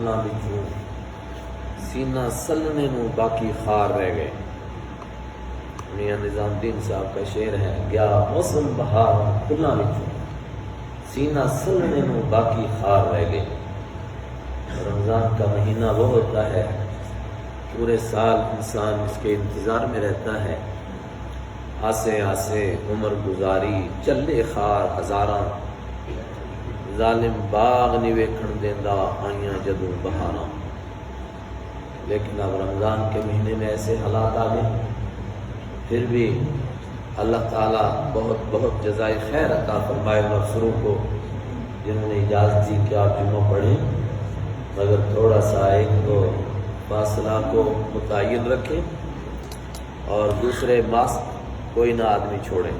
پھلاں وچوں سینہ سلنے نو باقی خار رہ گئے۔ میاں نظام الدین صاحب کا شعر ہے، گیا موسم بہار پھلاں وچوں سینہ سلنے نو باقی خار رہ گئے۔ رمضان کا مہینہ وہ ہوتا ہے پورے سال انسان اس کے انتظار میں رہتا ہے، آسے آسے عمر گزاری چلے خار ہزاراں، ظالم باغ نہیں ویکھن دیندا آئیاں جدوں بہاراں۔ لیکن اب رمضان کے مہینے میں ایسے حالات آ گئے، پھر بھی اللہ تعالیٰ بہت بہت جزائے خیر عطا فرمائے مغفروں کو جنہوں نے اجازت دی کہ آپ جمعہ پڑھیں، مگر تھوڑا سا ایک تو فاصلہ کو متعین رکھیں اور دوسرے ماسک کوئی نہ آدمی چھوڑے۔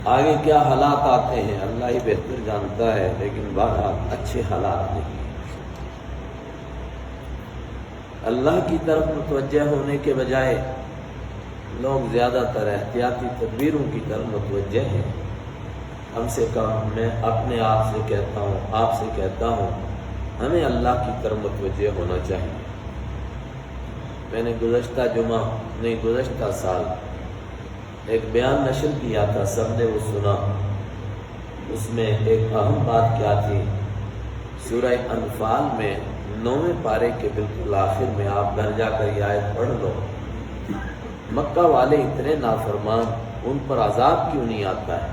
آگے کیا حالات آتے ہیں اللہ ہی بہتر جانتا ہے، لیکن بہرحال اچھے حالات نہیں۔ اللہ کی طرف متوجہ ہونے کے بجائے لوگ زیادہ تر احتیاطی تدبیروں کی طرف متوجہ ہیں۔ کم سے کم میں اپنے آپ سے کہتا ہوں، آپ سے کہتا ہوں، ہمیں اللہ کی طرف متوجہ ہونا چاہیے۔ میں نے گزشتہ سال ایک بیان نشر کیا تھا، سب نے وہ سنا۔ اس میں ایک اہم بات کیا تھی، سورہ انفال میں 9ویں پارے کے بالکل آخر میں آپ گھر جا کر یہ آیت پڑھ لو، مکہ والے اتنے نافرمان، ان پر عذاب کیوں نہیں آتا ہے؟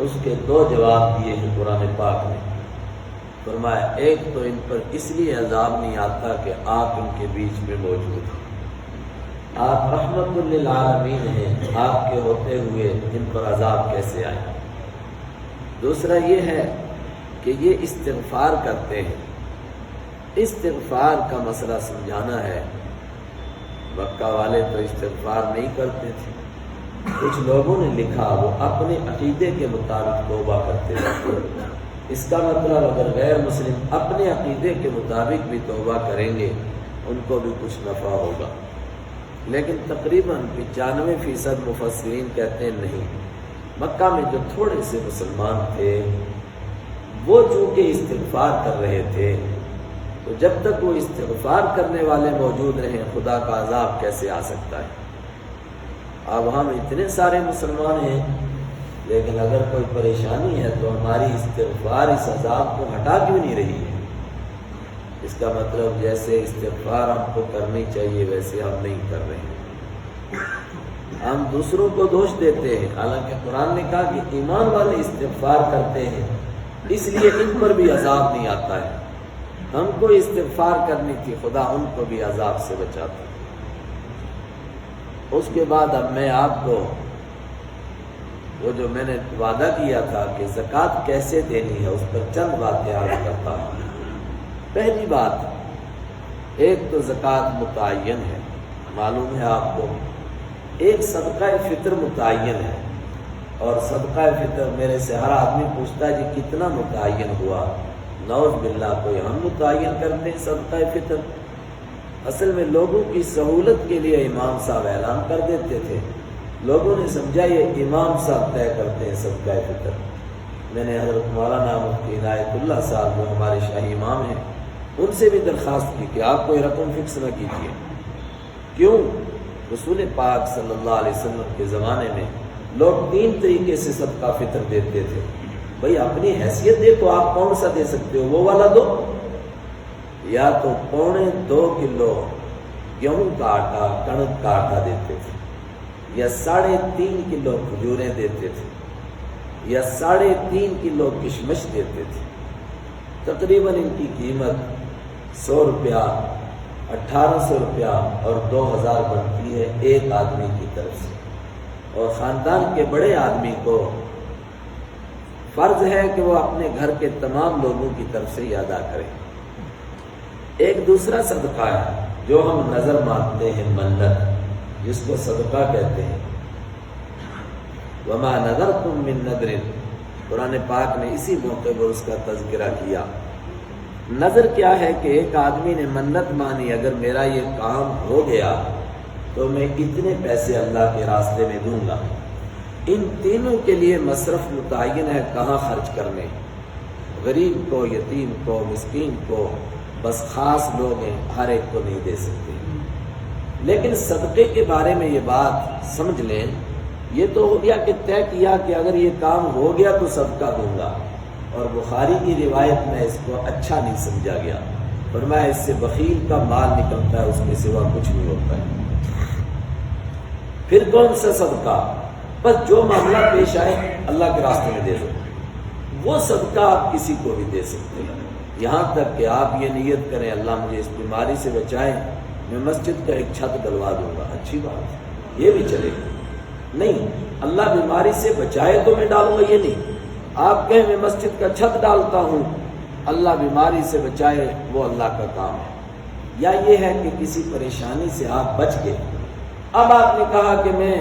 اس کے 2 جواب دیے ہیں قرآن پاک نے۔ فرمایا ایک تو ان پر اس لیے عذاب نہیں آتا کہ آپ ان کے بیچ میں موجود ہیں، آپ رحمت للعالمین ہیں، آپ کے ہوتے ہوئے ان پر عذاب کیسے آئے؟ دوسرا یہ ہے کہ یہ استغفار کرتے ہیں، استغفار کا مسئلہ سمجھانا ہے۔ مکہ والے تو استغفار نہیں کرتے تھے، کچھ لوگوں نے لکھا وہ اپنے عقیدے کے مطابق توبہ کرتے تھے۔ اس کا مطلب اگر غیر مسلم اپنے عقیدے کے مطابق بھی توبہ کریں گے ان کو بھی کچھ نفع ہوگا، لیکن تقریباً 95% مفسرین کہتے ہیں نہیں، مکہ میں جو تھوڑے سے مسلمان تھے وہ چونکہ استغفار کر رہے تھے، تو جب تک وہ استغفار کرنے والے موجود رہیں خدا کا عذاب کیسے آ سکتا ہے؟ اب ہم اتنے سارے مسلمان ہیں، لیکن اگر کوئی پریشانی ہے تو ہماری استغفار اس عذاب کو ہٹا کیوں نہیں رہی ہے؟ اس کا مطلب جیسے استغفار ہم کو کرنی چاہیے ویسے ہم نہیں کر رہے ہیں، ہم دوسروں کو دوش دیتے ہیں، حالانکہ قرآن نے کہا کہ ایمان والے استغفار کرتے ہیں اس لیے ان پر بھی عذاب نہیں آتا ہے۔ ہم کو استغفار کرنی تھی، خدا ان کو بھی عذاب سے بچاتا۔ اس کے بعد اب میں آپ کو وہ جو میں نے وعدہ کیا تھا کہ زکوٰۃ کیسے دینی ہے اس پر چند باتیں عرض کرتا ہوں۔ پہلی بات، ایک تو زکوٰۃ متعین ہے، معلوم ہے آپ کو، ایک صدقہ فطر متعین ہے، اور صدقہ فطر میرے سے ہر آدمی پوچھتا ہے جی کتنا متعین ہوا؟ نعوذ باللہ، کوئی ہم متعین کرتے ہیں صدقہ فطر؟ اصل میں لوگوں کی سہولت کے لیے امام صاحب اعلان کر دیتے تھے، لوگوں نے سمجھا یہ امام صاحب طے کرتے ہیں صدقہ فطر۔ میں نے حضرت مولانا مفتی عنایت اللہ صاحب جو ہمارے شاہی امام ہیں ان سے بھی درخواست کی کہ آپ کوئی رقم فکس نہ کیجیے۔ کیوں؟ رسول پاک صلی اللہ علیہ وسلم کے زمانے میں لوگ 3 طریقے سے صدقہ فطر دیتے تھے۔ بھئی اپنی حیثیت دیکھو، آپ کون سا دے سکتے ہو وہ والا دو، یا تو 2.25 کلو گیہوں کا آٹا، کڑک کا آٹا دیتے تھے، یا 3.5 کلو کھجوریں دیتے تھے، یا 3.5 کلو کشمش دیتے تھے۔ تقریباً ان کی قیمت 100 روپیہ، 1800 روپیہ اور 2000 بنتی ہے ایک آدمی کی طرف سے، اور خاندان کے بڑے آدمی کو فرض ہے کہ وہ اپنے گھر کے تمام لوگوں کی طرف سے یہ ادا کریں۔ ایک دوسرا صدقہ ہے جو ہم نظر مانتے ہیں، منت، جس کو صدقہ کہتے ہیں۔ وما نذرتم من نذر، قرآن پاک نے اسی موقع پر اس کا تذکرہ کیا۔ نظر کیا ہے کہ ایک آدمی نے منت مانی، اگر میرا یہ کام ہو گیا تو میں اتنے پیسے اللہ کے راستے میں دوں گا۔ ان تینوں کے لیے مصرف متعین ہے کہاں خرچ کرنے۔ غریب کو، یتیم کو، مسکین کو، بس خاص لوگ ہیں، ہر ایک کو نہیں دے سکتے۔ لیکن صدقے کے بارے میں یہ بات سمجھ لیں، یہ تو ہو گیا کہ طے کیا کہ اگر یہ کام ہو گیا تو صدقہ دوں گا، اور بخاری کی روایت میں اس کو اچھا نہیں سمجھا گیا، فرمایا اس سے بخیل کا مال نکلتا ہے، اس کے سوا کچھ نہیں ہوتا ہے۔ پھر کون سا صدقہ؟ بس جو معاملہ پیش آئے اللہ کے راستے میں دے دو، وہ صدقہ آپ کسی کو بھی دے سکتے ہیں، یہاں تک کہ آپ یہ نیت کریں اللہ مجھے اس بیماری سے بچائے، میں مسجد کا ایک چھت ڈلوا دوں گا، اچھی بات ہے، یہ بھی چلے گا۔ نہیں، اللہ بیماری سے بچائے تو میں ڈالوں گا، یہ نہیں۔ آپ کہیں میں مسجد کا چھت ڈالتا ہوں، اللہ بیماری سے بچائے، وہ اللہ کا کام ہے۔ یا یہ ہے کہ کسی پریشانی سے آپ بچ گئے، اب آپ نے کہا کہ میں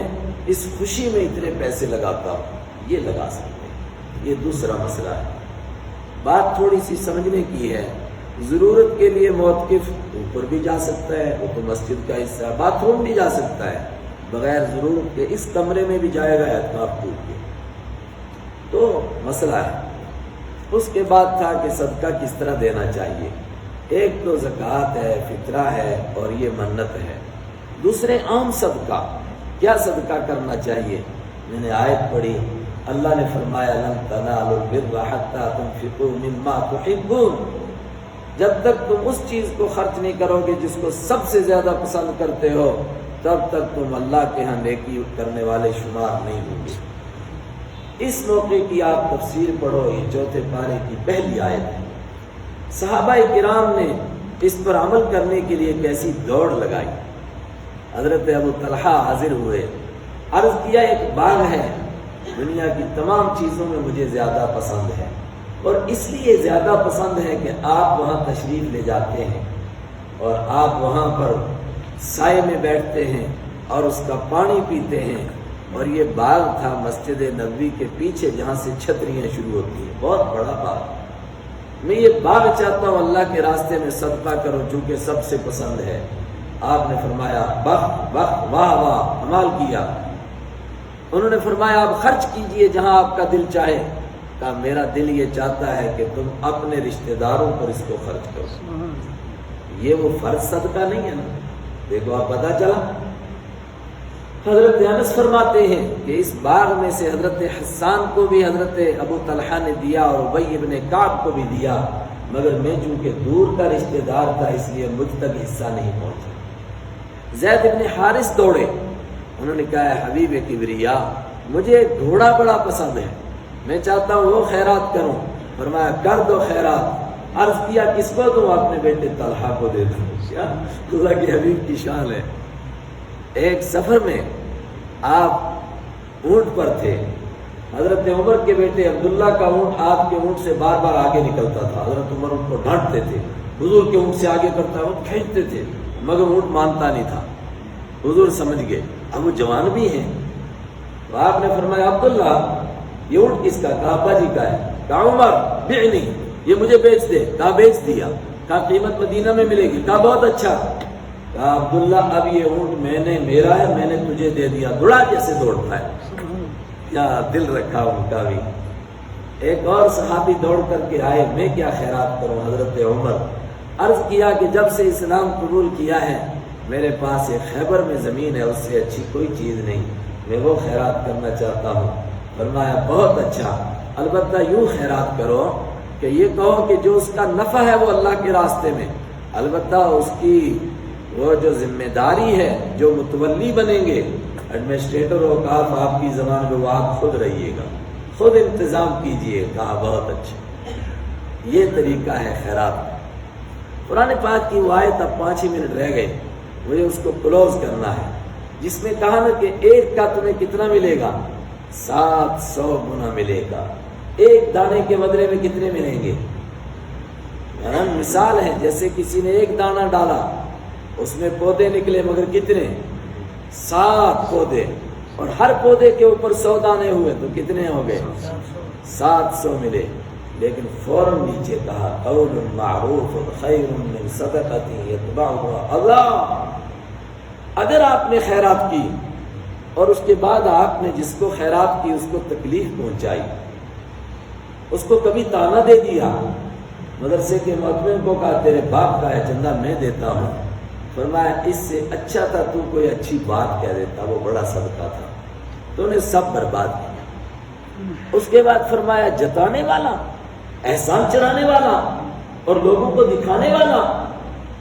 اس خوشی میں اتنے پیسے لگاتا ہوں، یہ لگا سکتے ہیں، یہ دوسرا مسئلہ ہے۔ بات تھوڑی سی سمجھنے کی ہے، ضرورت کے لیے موقف اوپر بھی جا سکتا ہے، وہ تو مسجد کا حصہ ہے، باتھ روم بھی جا سکتا ہے، بغیر ضرورت کے اس کمرے میں بھی جائے گا اعتکاف ٹوٹ کے، تو مسئلہ ہے۔ اس کے بعد تھا کہ صدقہ کس طرح دینا چاہیے۔ ایک تو زکوٰۃ ہے، فطرہ ہے، اور یہ منت ہے۔ دوسرے عام صدقہ، کیا صدقہ کرنا چاہیے؟ میں نے آیت پڑھی، اللہ نے فرمایا لن تنالوا البر حتى تنفقوا مما تحبون، جب تک تم اس چیز کو خرچ نہیں کرو گے جس کو سب سے زیادہ پسند کرتے ہو، تب تک تم اللہ کے ہاں نیکی کرنے والے شمار نہیں ہوں گے۔ اس موقع کی آپ تفسیر پڑھو، یہ چوتھے پارے کی پہلی آیت ہے۔ صحابہ کرام نے اس پر عمل کرنے کے لیے کیسی دوڑ لگائی۔ حضرت ابو طلحہ حاضر ہوئے، عرض کیا ایک باغ ہے، دنیا کی تمام چیزوں میں مجھے زیادہ پسند ہے، اور اس لیے زیادہ پسند ہے کہ آپ وہاں تشریف لے جاتے ہیں اور آپ وہاں پر سائے میں بیٹھتے ہیں اور اس کا پانی پیتے ہیں، اور یہ باغ تھا مسجد نبوی کے پیچھے جہاں سے چھتریاں شروع ہوتی ہیں، بہت بڑا باغ۔ میں یہ باغ چاہتا ہوں اللہ کے راستے میں صدقہ کروں چونکہ سب سے پسند ہے۔ آپ نے فرمایا بخ بخ واہ واہ، کمال کیا۔ انہوں نے فرمایا آپ خرچ کیجئے جہاں آپ کا دل چاہے۔ کہا میرا دل یہ چاہتا ہے کہ تم اپنے رشتہ داروں پر اس کو خرچ کرو، یہ وہ فرض صدقہ نہیں ہے نا۔ دیکھو آپ پتہ چلا۔ حضرت انس فرماتے ہیں کہ اس باغ میں سے حضرت حسان کو بھی حضرت ابو طلحہ نے دیا اور ابی ابن کعب کو بھی دیا، مگر میں چونکہ دور کا رشتہ دار تھا اس لیے مجھ تک حصہ نہیں پہنچا۔ زید ابن حارث دوڑے، انہوں نے کہا ہے حبیب کبریا، مجھے گھوڑا بڑا پسند ہے، میں چاہتا ہوں وہ خیرات کروں۔ فرمایا کر دو خیرات۔ عرض کیا کس کو دوں؟ اپنے بیٹے طلحہ کو دے دوں۔ کیا اللہ کے حبیب کی شان ہے۔ ایک سفر میں آپ اونٹ پر تھے، حضرت عمر کے بیٹے عبداللہ کا اونٹ آپ کے اونٹ سے بار بار آگے نکلتا تھا، حضرت عمر ان کو ڈانٹتے تھے، حضور کے اونٹ سے آگے کرتا وہ کھینچتے تھے، مگر اونٹ مانتا نہیں تھا۔ حضور سمجھ گئے اب وہ جوان بھی ہیں، تو آپ نے فرمایا عبداللہ یہ اونٹ کس کا؟ کہا ابا جی کا ہے۔ کہا عمر بعنی، یہ مجھے بیچ دے۔ کہا بیچ دیا۔ کہا قیمت مدینہ میں ملے گی۔ کہا بہت اچھا۔ کہا عبداللہ اب یہ اونٹ میرا ہے، میں نے تجھے دے دیا۔ دوڑا جیسے دوڑتا ہے، کیا دل رکھا ان کا بھی۔ ایک اور صحابی دوڑ کر کے آئے، میں کیا خیرات کروں؟ حضرت عمر۔ عرض کیا کہ جب سے اسلام قبول کیا ہے میرے پاس ایک خیبر میں زمین ہے، اس سے اچھی کوئی چیز نہیں، میں وہ خیرات کرنا چاہتا ہوں۔ فرمایا بہت اچھا، البتہ یوں خیرات کرو کہ یہ کہو کہ جو اس کا نفع ہے وہ اللہ کے راستے میں، البتہ اس کی وہ جو ذمہ داری ہے، جو متولی بنیں گے، ایڈمنسٹریٹر اوقاف آپ کی زبان میں، وہ آپ خود رہیے گا، خود انتظام کیجئے۔ کہا بہت اچھا، یہ طریقہ ہے خیرات۔ قرآن پاک کی وہ آیت، اب 5 ہی منٹ رہ گئے، مجھے اس کو کلوز کرنا ہے، جس میں کہا نا کہ ایک کا تمہیں کتنا ملے گا؟ 700 گنا ملے گا۔ ایک دانے کے بدلے میں کتنے ملیں گے؟ مثال ہے جیسے کسی نے ایک دانہ ڈالا، اس میں پودے نکلے، مگر کتنے؟ 7 پودے، اور ہر پودے کے اوپر 100 دانے ہوئے تو کتنے ہو گئے؟ 700 ملے۔ لیکن فوراً نیچے کہا قول معروف خیر من صدقۃ یتبعها اذى۔ اگر آپ نے خیرات کی اور اس کے بعد آپ نے جس کو خیرات کی اس کو تکلیف پہنچائی، اس کو کبھی تانا دے دیا، مدرسے کے محتمم کو کہا تیرے باپ کا ہے چندہ میں دیتا ہوں، فرمایا اس سے اچھا تھا تو کوئی اچھی بات کہہ دیتا، وہ بڑا صدقہ تھا، تو نے سب برباد کیا۔ اس کے بعد فرمایا جتانے والا، احسان چڑھانے والا اور لوگوں کو دکھانے والا،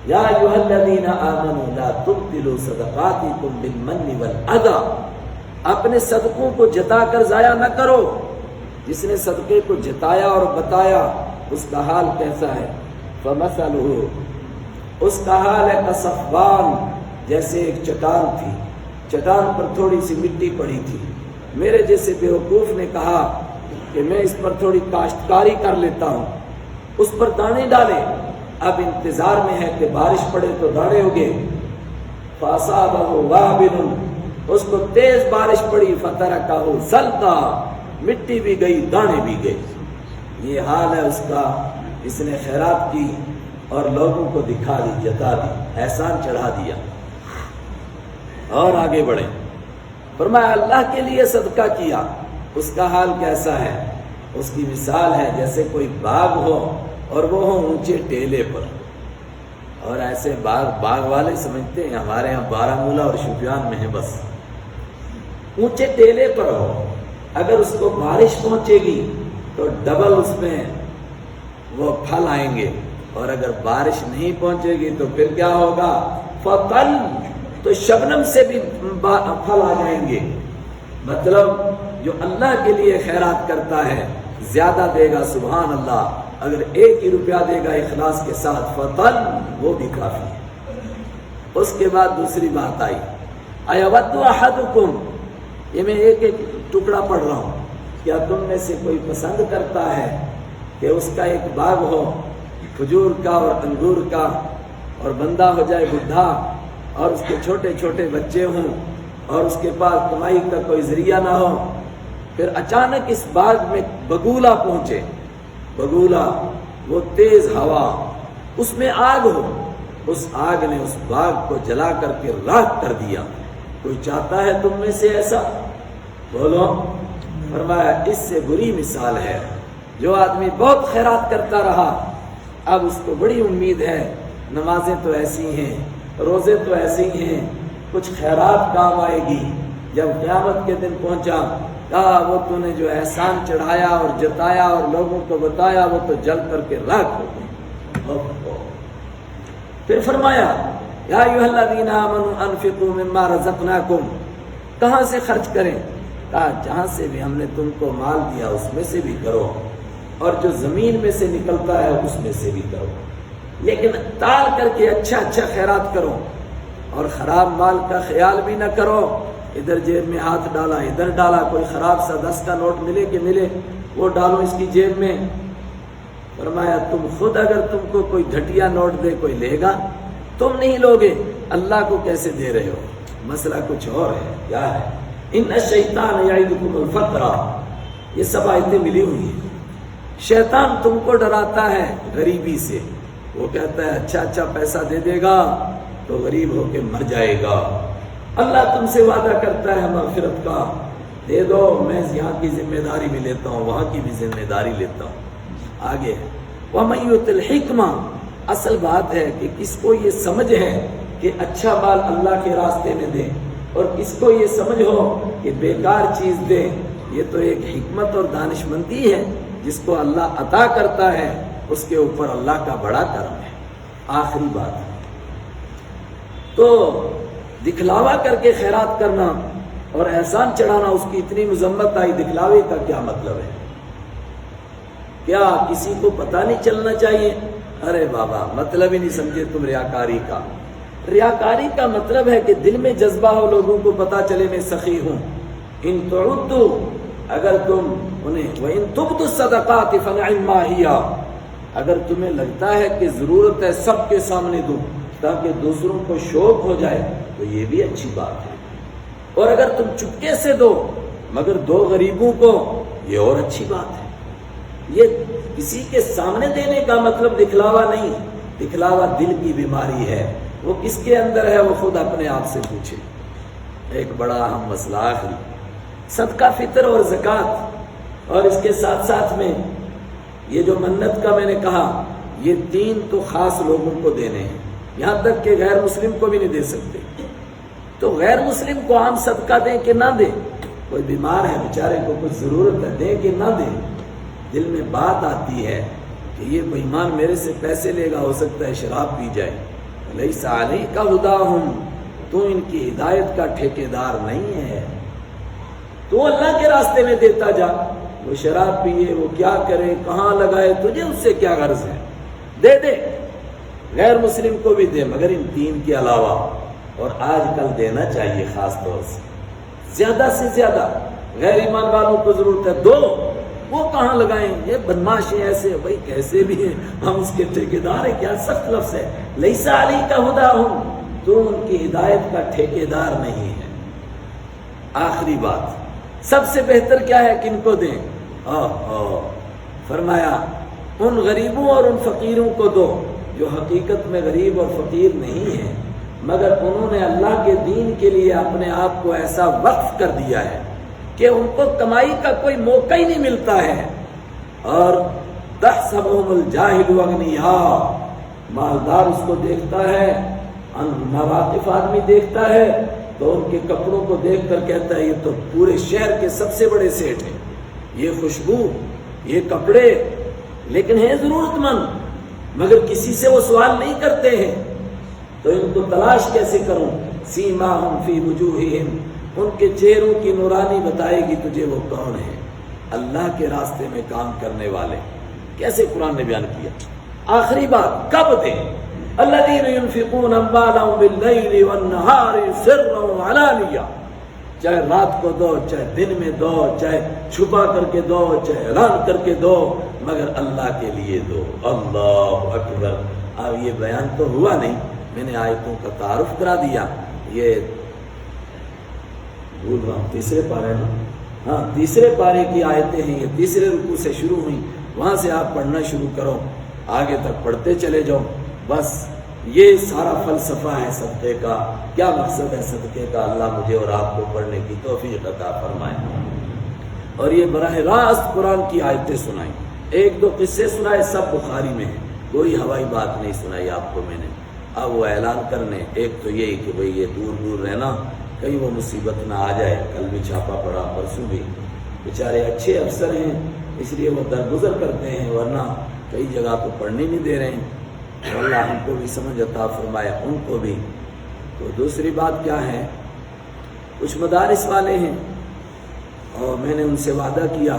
یا ایھا الذین آمنوا لا تبطلوا صدقاتکم بالمن والأذی، اپنے صدقوں کو جتا کر ضائع نہ کرو۔ جس نے صدقے کو جتایا اور بتایا اس کا حال کیسا ہے؟ فمثلہ، اس کا حال ہے کصفوان، جیسے ایک چٹان تھی، چٹان پر تھوڑی سی مٹی پڑی تھی، میرے جیسے بیوقوف نے کہا کہ میں اس پر تھوڑی کاشتکاری کر لیتا ہوں، اس پر دانے ڈالے، اب انتظار میں ہے کہ بارش پڑے تو دانے اگے، فاصابہ وابل، اس کو تیز بارش پڑی، فترکہ صلدا، مٹی بھی گئی دانے بھی گئے۔ یہ حال ہے اس کا، اس نے خیرات کی اور لوگوں کو دکھا دی، جتا دی، احسان چڑھا دیا۔ اور آگے بڑھیں، فرمایا اللہ کے لیے صدقہ کیا، اس کا حال کیسا ہے؟ اس کی مثال ہے جیسے کوئی باغ ہو اور وہ ہو اونچے ٹیلے پر، اور ایسے باغ والے سمجھتے ہیں ہمارے یہاں بارہمولہ اور شوپیان میں ہے، بس اونچے ٹیلے پر ہو، اگر اس کو بارش پہنچے گی تو ڈبل اس میں وہ پھل آئیں گے، اور اگر بارش نہیں پہنچے گی تو پھر کیا ہوگا؟ فطل، تو شبنم سے بھی پھل آ جائیں گے۔ مطلب جو اللہ کے لیے خیرات کرتا ہے زیادہ دے گا، سبحان اللہ، اگر 1 ہی روپیہ دے گا اخلاص کے ساتھ فطل، وہ بھی کافی ہے۔ اس کے بعد دوسری بات آئی، ایود احدکم، یہ میں ایک ایک ٹکڑا پڑھ رہا ہوں، کیا تم میں سے کوئی پسند کرتا ہے کہ اس کا ایک باغ ہو کھجور کا اور انگور کا، اور بندہ ہو جائے بڈھا اور اس کے چھوٹے چھوٹے بچے ہوں اور اس کے پاس کمائی کا کوئی ذریعہ نہ ہو، پھر اچانک اس باغ میں بگولا پہنچے، بگولا وہ تیز ہوا، اس میں آگ ہو، اس آگ نے اس باغ کو جلا کر کے راکھ کر دیا، کوئی چاہتا ہے تم میں سے ایسا؟ بولو۔ فرمایا اس سے بری مثال ہے جو آدمی بہت خیرات کرتا رہا، اب اس کو بڑی امید ہے، نمازیں تو ایسی ہیں، روزے تو ایسے ہی ہیں، کچھ خیرات کام آئے گی، جب قیامت کے دن پہنچا، کہا وہ تو نے جو احسان چڑھایا اور جتایا اور لوگوں کو بتایا وہ تو جل کر کے راکھ ہو گئی۔ پھر فرمایا یا ایھا الذین آمنوا انفقوا مما رزقناکم، کہاں سے خرچ کریں؟ کہا جہاں سے بھی ہم نے تم کو مال دیا اس میں سے بھی کرو، اور جو زمین میں سے نکلتا ہے اس میں سے بھی کرو، لیکن تال کر کے اچھا اچھا خیرات کرو، اور خراب مال کا خیال بھی نہ کرو، ادھر جیب میں ہاتھ ڈالا ادھر ڈالا، کوئی خراب سا 10 کا نوٹ ملے کہ ملے وہ ڈالو اس کی جیب میں۔ فرمایا تم خود اگر تم کو کوئی گھٹیا نوٹ دے کوئی لے گا؟ تم نہیں لوگے، اللہ کو کیسے دے رہے ہو؟ مسئلہ کچھ اور ہے، کیا ہے؟ ان الشیطان یعدکم الفقر، یہ سب آیتیں ملی ہوئی ہیں۔ شیطان تم کو ڈراتا ہے غریبی سے، وہ کہتا ہے اچھا اچھا پیسہ دے دے گا تو غریب ہو کے مر جائے گا، اللہ تم سے وعدہ کرتا ہے مغفرت کا، دے دو، میں یہاں کی ذمہ داری بھی لیتا ہوں وہاں کی بھی ذمہ داری لیتا ہوں۔ آگے وَمَن یُؤْتِ الْحِکْمَةَ، اصل بات ہے کہ کس کو یہ سمجھ ہے کہ اچھا مال اللہ کے راستے میں دے، اور کس کو یہ سمجھ ہو کہ بیکار چیز دے، یہ تو ایک حکمت اور دانش مندی ہے جس کو اللہ عطا کرتا ہے، اس کے اوپر اللہ کا بڑا کرم ہے۔ آخری بات ہے تو دکھلاوا کر کے خیرات کرنا اور احسان چڑھانا، اس کی اتنی مذمت آئی، دکھلاوے کا کیا مطلب ہے؟ کیا کسی کو پتہ نہیں چلنا چاہیے؟ ارے بابا مطلب ہی نہیں سمجھے تم ریاکاری کا۔ ریاکاری کا مطلب ہے کہ دل میں جذبہ ہو، لوگوں کو پتہ چلے میں سخی ہوں۔ ان تعدوا، اگر تم انہیں، وَإِن تُبْدُوا الصَّدَقَاتِ فَنِعِمَّا هِيَ، اگر تمہیں لگتا ہے کہ ضرورت ہے سب کے سامنے دو تاکہ دوسروں کو شوق ہو جائے تو یہ بھی اچھی بات ہے، اور اگر تم چپکے سے دو مگر 2 غریبوں کو، یہ اور اچھی بات ہے۔ یہ کسی کے سامنے دینے کا مطلب دکھلاوا نہیں، دکھلاوا دل کی بیماری ہے، وہ کس کے اندر ہے وہ خود اپنے آپ سے پوچھے۔ ایک بڑا اہم مسئلہ آخری، صدقہ فطر اور زکوٰۃ، اور اس کے ساتھ ساتھ میں یہ جو منت کا میں نے کہا یہ 3 تو خاص لوگوں کو دینے ہیں، یہاں تک کہ غیر مسلم کو بھی نہیں دے سکتے۔ تو غیر مسلم کو عام صدقہ دیں کہ نہ دیں؟ کوئی بیمار ہے بیچارے کو کچھ ضرورت ہے، دیں کہ نہ دیں؟ دل میں بات آتی ہے کہ یہ بے ایمان میرے سے پیسے لے گا، ہو سکتا ہے شراب پی جائے۔ لیس علیک ھداھم، تو ان کی ہدایت کا ٹھیکیدار نہیں ہے، تو اللہ کے راستے میں دیتا جا، وہ شراب پیے، وہ کیا کرے، کہاں لگائے، تجھے اس سے کیا غرض ہے؟ دے دے، غیر مسلم کو بھی دے، مگر ان 3 کے علاوہ۔ اور آج کل دینا چاہیے خاص طور سے، زیادہ سے زیادہ غیر ایمان والوں کو ضرورت ہے، دو، وہ کہاں لگائیں؟ یہ بدماش ہیں ایسے، بھائی کیسے بھی ہیں ہم اس کے ٹھیکیدار ہیں، کیا سخت لفظ ہے، لیس علیک ھداھم، تو ان کی ہدایت کا ٹھیکیدار نہیں ہے۔ آخری بات، سب سے بہتر کیا ہے، کن کو دیں؟ فرمایا ان غریبوں اور ان فقیروں کو دو جو حقیقت میں غریب اور فقیر نہیں ہیں، مگر انہوں نے اللہ کے دین کے لیے اپنے آپ کو ایسا وقف کر دیا ہے کہ ان کو کمائی کا کوئی موقع ہی نہیں ملتا ہے۔ اور تحسبهم الجاہل اغنیاء، مالدار اس کو دیکھتا ہے، ناواقف آدمی دیکھتا ہے تو ان کے کپڑوں کو دیکھ کر کہتا ہے یہ تو پورے شہر کے سب سے بڑے سیٹ ہیں، یہ خوشبو، یہ کپڑے، لیکن ہیں ضرورت مند، مگر کسی سے وہ سوال نہیں کرتے ہیں۔ تو ان کو تلاش کیسے کروں؟ سیماہم فی وجوہہم، ان کے چہروں کی نورانی بتائے گی تجھے وہ کون ہے، اللہ کے راستے میں کام کرنے والے۔ کیسے قرآن نے بیان کیا؟ آخری بات، کب دیں؟ الذین ينفقون اموالهم باللیل والنہار سرا وعلانیہ، چاہے رات کو دو، چاہے دن میں دو، چاہے چھپا کر کے دو، چاہے اعلان کر کے دو، مگر اللہ کے لیے دو۔ اللہ اکبر۔ اب یہ بیان تو ہوا نہیں، میں نے آیتوں کا تعارف کرا دیا۔ یہ بھول رہا ہوں، تیسرے پارے نا، ہاں تیسرے پارے کی آیتیں ہیں، یہ تیسرے رکوع سے شروع ہوئی، وہاں سے آپ پڑھنا شروع کرو، آگے تک پڑھتے چلے جاؤ۔ بس یہ سارا فلسفہ ہے صدقے کا، کیا مقصد ہے صدقے کا، اللہ مجھے اور آپ کو پڑھنے کی توفیق عطا فرمائے۔ اور یہ براہ راست قرآن کی آیتیں سنائیں، 1-2 قصے سنائے، سب بخاری میں ہیں، کوئی ہوائی بات نہیں سنائی آپ کو میں نے۔ اب وہ اعلان کرنے، ایک تو یہی کہ بھئی یہ دور دور رہنا، کہیں وہ مصیبت نہ آ جائے، کل بھی چھاپا پڑا، پرسوں بھی، بیچارے اچھے افسر ہیں اس لیے وہ درگزر کرتے ہیں، ورنہ کئی جگہ تو پڑھنے نہیں دے رہے ہیں۔ اللہ ہم کو بھی سمجھ عطا فرمائے، ان کو بھی۔ تو دوسری بات کیا ہے، کچھ مدارس والے ہیں اور میں نے ان سے وعدہ کیا